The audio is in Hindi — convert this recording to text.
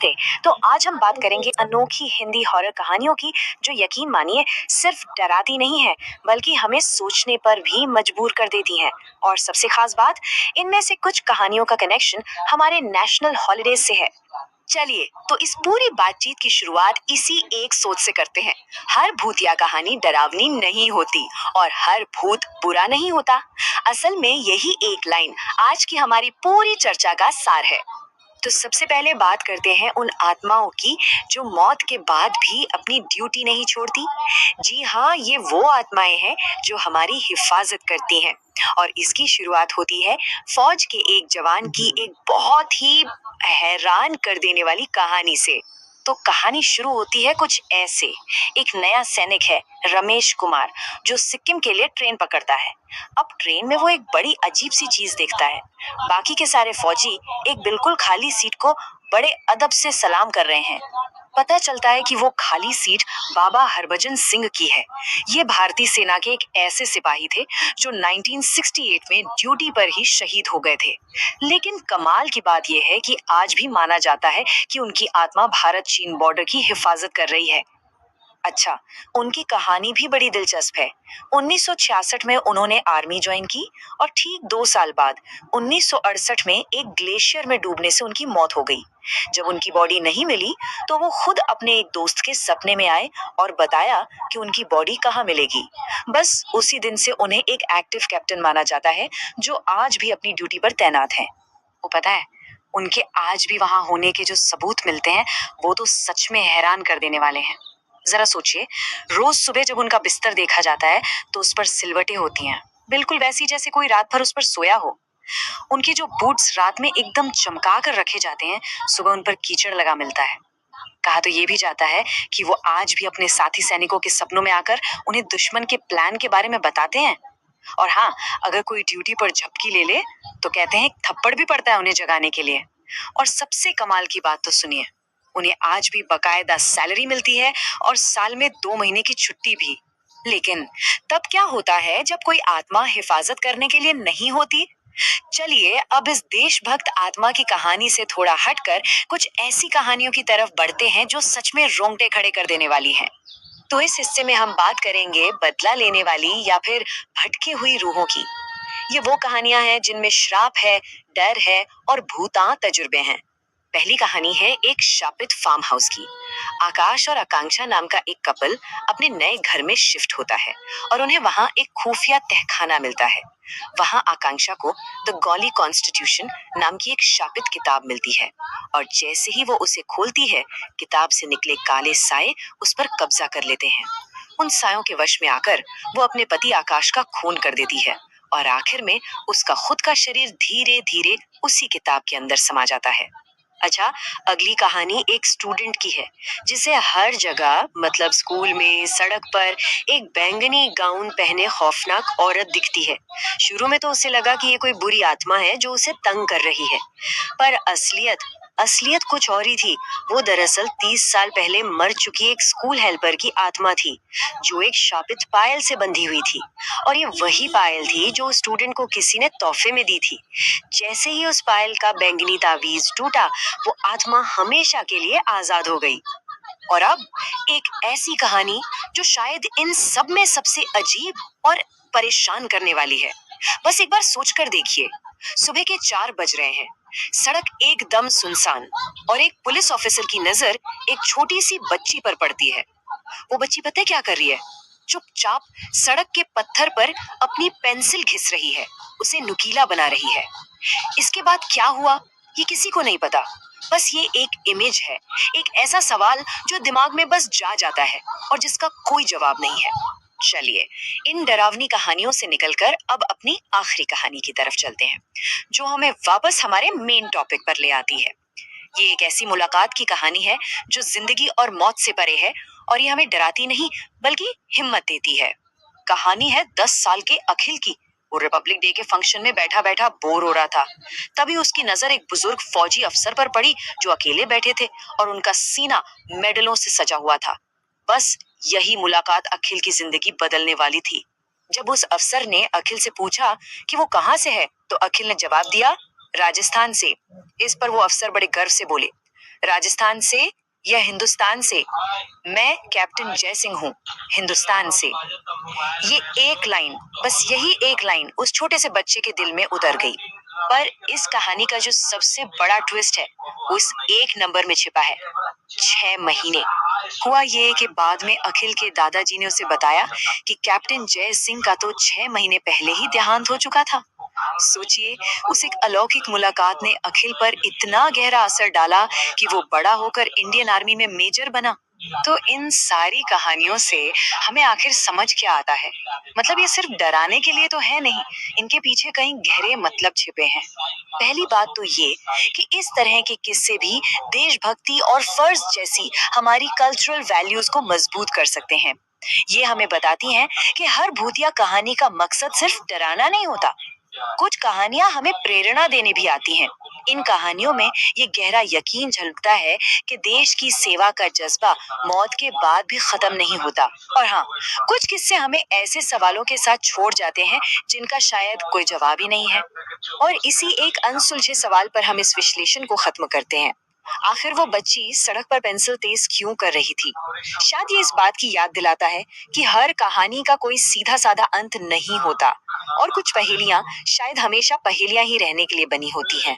नमस्ते। तो आज हम बात करेंगे अनोखी हिंदी हॉरर कहानियों की, जो यकीन मानिए सिर्फ डराती नहीं है बल्कि हमें सोचने पर भी मजबूर कर देती हैं। और सबसे खास बात, इनमें से कुछ कहानियों का कनेक्शन हमारे नेशनल हॉलिडेज से है। चलिए तो इस पूरी बातचीत की शुरुआत इसी एक सोच से करते हैं। हर भूतिया कहानी डरावनी नहीं होती और हर भूत बुरा नहीं होता। असल में यही एक लाइन आज की हमारी पूरी चर्चा का सार है। तो सबसे पहले बात करते हैं उन आत्माओं की जो मौत के बाद भी अपनी ड्यूटी नहीं छोड़ती। जी हाँ, ये वो आत्माएं हैं जो हमारी हिफाजत करती हैं। और इसकी शुरुआत होती है फौज के एक जवान की एक बहुत ही हैरान कर देने वाली कहानी से। तो कहानी शुरू होती है कुछ ऐसे। एक नया सैनिक है, रमेश कुमार, जो सिक्किम के लिए ट्रेन पकड़ता है। अब ट्रेन में वो एक बड़ी अजीब सी चीज देखता है। बाकी के सारे फौजी एक बिल्कुल खाली सीट को बड़े अदब से सलाम कर रहे हैं। पता चलता है कि वो खाली सीट बाबा हरभजन सिंह की है। ये भारतीय सेना के एक ऐसे सिपाही थे जो 1968 में ड्यूटी पर ही शहीद हो गए थे। लेकिन कमाल की बात यह है कि आज भी माना जाता है कि उनकी आत्मा भारत चीन बॉर्डर की हिफाजत कर रही है। अच्छा, उनकी कहानी भी बड़ी दिलचस्प है। 1966 में उन्होंने आर्मी ज्वाइन की और ठीक 2 साल बाद 1968 में एक ग्लेशियर में डूबने से उनकी मौत हो गई। जब उनकी बॉडी नहीं मिली तो वो खुद अपने एक दोस्त के सपने में आए और बताया कि उनकी बॉडी कहाँ मिलेगी। बस उसी दिन से उन्हें एक एक्टिव कैप्टन माना जाता है, जो आज भी अपनी ड्यूटी पर तैनात हैं। वो पता है, उनके आज भी वहां होने के जो सबूत मिलते हैं वो तो सच में हैरान कर देने वाले हैं। जरा सोचिए, रोज सुबह जब उनका बिस्तर देखा जाता है तो उस पर सिलवटें होती हैं, बिल्कुल वैसी जैसे कोई रात भर उस पर सोया हो। उनके जो बूट्स रात में एकदम चमका कर रखे जाते हैं, सुबह उन पर कीचड़ लगा मिलता है। कहा तो ये भी जाता है कि वो आज भी अपने साथी सैनिकों के सपनों में आकर उन्हें दुश्मन के प्लान के बारे में बताते हैं। और हाँ, अगर कोई ड्यूटी पर झपकी ले ले तो कहते हैं थप्पड़ भी पड़ता है उन्हें जगाने के लिए। और सबसे कमाल की बात तो सुनिए, उन्हें आज भी बकायदा सैलरी मिलती है और साल में 2 महीने की छुट्टी भी। लेकिन तब क्या होता है जब कोई आत्मा हिफाजत करने के लिए नहीं होती? चलिए अब इस देशभक्त आत्मा की कहानी से थोड़ा हटकर कुछ ऐसी कहानियों की तरफ बढ़ते हैं जो सच में रोंगटे खड़े कर देने वाली हैं। तो इस हिस्से में हम बात करेंगे बदला लेने वाली या फिर भटकी हुई रूहों की। ये वो कहानियां हैं जिनमें श्राप है, डर है और भूतां तजुर्बे हैं। पहली कहानी है एक शापित फार्म हाउस की। आकाश और आकांक्षा नाम का एक कपल अपने नए घर में शिफ्ट होता है और उन्हें वहां एक खुफिया तहखाना मिलता है। वहां आकांक्षा को द गॉली कॉन्स्टिट्यूशन नाम की एक शापित किताब मिलती है और जैसे ही वो उसे खोलती है, किताब से निकले काले साए उस पर कब्जा कर लेते हैं। उन सायों के वश में आकर वो अपने पति आकाश का खून कर देती है और आखिर में उसका खुद का शरीर धीरे धीरे उसी किताब के अंदर समा जाता है। अच्छा, अगली कहानी एक स्टूडेंट की है जिसे हर जगह, मतलब स्कूल में, सड़क पर, एक बैंगनी गाउन पहने खौफनाक औरत दिखती है। शुरू में तो उसे लगा कि ये कोई बुरी आत्मा है जो उसे तंग कर रही है, पर असलियत असलियत कुछ और ही थी। वो दरअसल 30 साल पहले मर चुकी एक स्कूल हेल्पर की आत्मा थी, जो एक शापित पायल से बंधी हुई थी। और ये वही पायल थी जो स्टूडेंट को किसी ने तोहफे में दी थी। जैसे ही उस पायल का बैंगनी तावीज टूटा, वो आत्मा हमेशा के लिए आजाद हो गई। और अब एक ऐसी कहानी जो शायद इन सब में सबसे अजीब और परेशान करने वाली है। बस एक बार सोच कर देखिए, सुबह के 4 बज रहे हैं, सड़क एकदम सुनसान और एक पुलिस ऑफिसर की नजर एक छोटी सी बच्ची पर पड़ती है। वो बच्ची पता है क्या कर रही है? चुपचाप सड़क के पत्थर पर अपनी पेंसिल घिस रही है, उसे नुकीला बना रही है। इसके बाद क्या हुआ ये किसी को नहीं पता। बस ये एक इमेज है, एक ऐसा सवाल जो दिमाग में बस जा जाता है और जिसका कोई जवाब नहीं है। चलिए इन डरावनी कहानियों से निकलकर अब अपनी आखिरी कहानी की तरफ चलते हैं, जो हमें वापस हमारे मेन टॉपिक पर ले आती है। ये एक ऐसी मुलाकात की कहानी है जो जिंदगी और मौत से परे है, और ये हमें डराती नहीं बल्कि हिम्मत देती है। कहानी है 10 साल के अखिल की। वो रिपब्लिक डे के फंक्शन में बैठा बैठा बोर हो रहा था। तभी उसकी नजर एक बुजुर्ग फौजी अफसर पर पड़ी जो अकेले बैठे थे और उनका सीना मेडलों से सजा हुआ था। बस यही मुलाकात अखिल की जिंदगी बदलने वाली थी। जब उस अफसर ने अखिल से पूछा कि वो कहाँ से है, तो अखिल ने जवाब दिया, राजस्थान से। इस पर वो अफसर बड़े गर्व से बोले, राजस्थान से या हिंदुस्तान से? मैं कैप्टन जय सिंह हूँ, हिंदुस्तान से। ये एक लाइन, बस यही एक लाइन उस छोटे से बच्चे के दिल में उतर गई। पर इस कहानी का जो सबसे बड़ा ट्विस्ट है, उस एक नंबर में छिपा है। 6 महीने। हुआ ये कि बाद में अखिल के दादाजी ने उसे बताया कि कैप्टन जय सिंह का तो 6 महीने पहले ही देहांत हो चुका था। सोचिए, उस एक अलौकिक मुलाकात ने अखिल पर इतना गहरा असर डाला कि वो बड़ा होकर इंडियन आर्मी में मेजर बना। तो इन सारी कहानियों से हमें आखिर समझ क्या आता है? मतलब ये सिर्फ डराने के लिए तो है नहीं, इनके पीछे कहीं गहरे मतलब छिपे हैं। पहली बात तो ये कि इस तरह के किस्से भी देशभक्ति और फर्ज जैसी हमारी कल्चरल वैल्यूज को मजबूत कर सकते हैं। ये हमें बताती हैं कि हर भूतिया कहानी का मकसद सिर्फ डराना नहीं होता। कुछ कहानियां हमें प्रेरणा देने भी आती हैं। इन कहानियों में ये गहरा यकीन झलकता है कि देश की सेवा का जज्बा मौत के बाद भी खत्म नहीं होता। और हाँ, कुछ किस्से हमें ऐसे सवालों के साथ छोड़ जाते हैं जिनका शायद कोई जवाब ही नहीं है। और इसी एक अनसुलझे सवाल पर हम इस विश्लेषण को खत्म करते हैं। आखिर वो बच्ची सड़क पर पेंसिल तेज क्यों कर रही थी? शायद ये इस बात की याद दिलाता है कि हर कहानी का कोई सीधा साधा अंत नहीं होता, और कुछ पहेलियां शायद हमेशा पहेलियां ही रहने के लिए बनी होती हैं।